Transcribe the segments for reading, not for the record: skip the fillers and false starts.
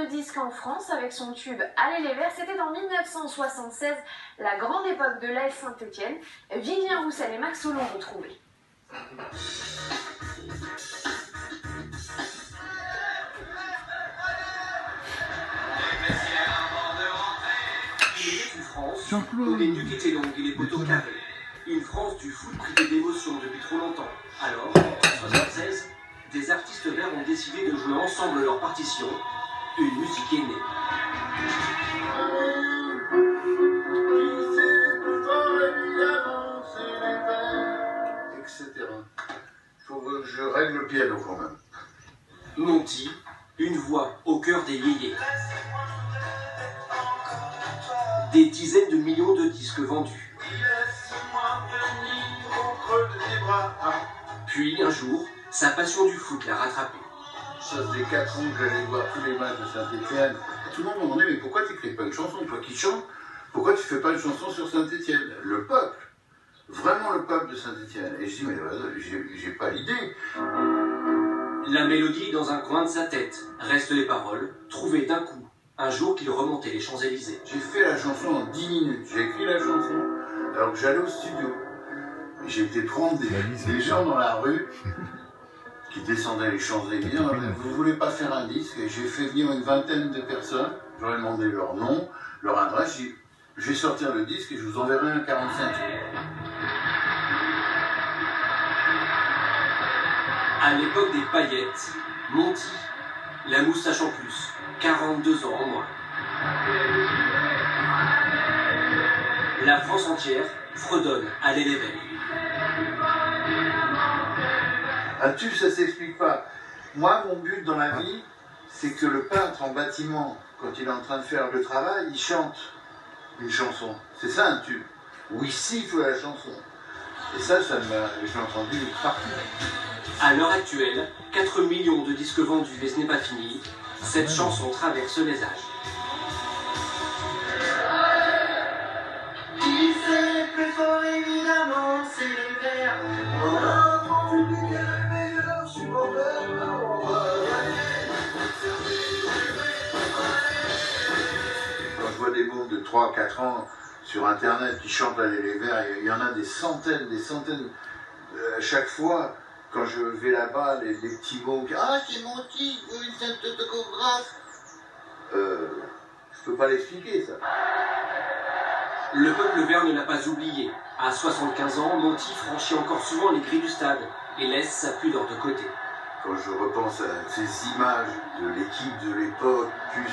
de disques en France avec son tube Allez les Verts. C'était en 1976, la grande époque de l'AS Saint-Etienne. Vivien Roussel et Max Solon retrouvés. Où les nuques étaient longues et les poteaux carrés. Une France du foot privée d'émotion depuis trop longtemps. Alors, en 1976, des artistes verts ont décidé de jouer ensemble leur partition. Une musique est née. Etc. Faut que je règle le piano quand même. Monty, une voix au cœur des yéyés. Des dizaines de millions de disques vendus. Puis un jour, sa passion du foot l'a rattrapé. Ça faisait 4 ans que j'allais voir tous les matchs de Saint-Etienne. Tout le monde me demandait, mais pourquoi tu n'écris pas une chanson, toi qui chantes? Pourquoi tu fais pas une chanson sur Saint-Etienne? Le peuple, vraiment le peuple de Saint-Etienne. Et je dis, mais j'ai pas l'idée. La mélodie dans un coin de sa tête, restent les paroles, trouvées d'un coup, un jour qu'il remontait les Champs-Élysées. J'ai fait la chanson en 10 minutes, j'ai écrit la chanson, alors que j'allais au studio. J'ai été prendre des gens dans la rue qui descendaient les Champs-Élysées. Vous voulez pas faire un disque? Et j'ai fait venir une vingtaine de personnes, j'aurais demandé leur nom, leur adresse, j'ai dit, je vais sortir le disque et je vous enverrai un 45. À l'époque des paillettes, Monty, la moustache en plus, 42 ans en moins. La France entière fredonne Allez les Verts. Un tube, ça s'explique pas. Moi, mon but dans la vie, c'est que le peintre en bâtiment, quand il est en train de faire le travail, il chante une chanson. C'est ça un tube. Où il siffle la chanson. Et ça je l'ai entendu partout. À l'heure actuelle, 4 millions de disques vendus et ce n'est pas fini. Cette chanson traverse les âges. Qui c'est le plus fort évidemment, c'est les Verts. Quand je vois des mômes de 3-4 ans sur internet qui chantent Allez les Verts, il y en a des centaines. À chaque fois, quand je vais là-bas, les petits mots qui ah c'est Monty, une sainte autographe. Je peux pas l'expliquer ça. Le peuple vert ne l'a pas oublié. À 75 ans, Monty franchit encore souvent les grilles du stade et laisse sa pudeur de côté. Quand je repense à ces images de l'équipe de l'époque, plus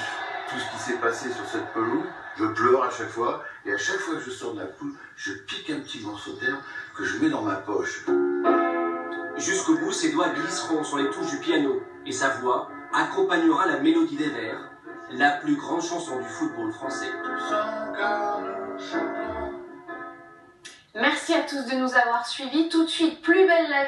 tout ce qui s'est passé sur cette pelouse, je pleure à chaque fois. Et à chaque fois que je sors de la poule, je pique un petit morceau d'herbe que je mets dans ma poche. Jusqu'au bout, ses doigts glisseront sur les touches du piano et sa voix accompagnera la mélodie des Verts, la plus grande chanson du football français. Merci à tous de nous avoir suivis. Tout de suite, Plus belle la vie.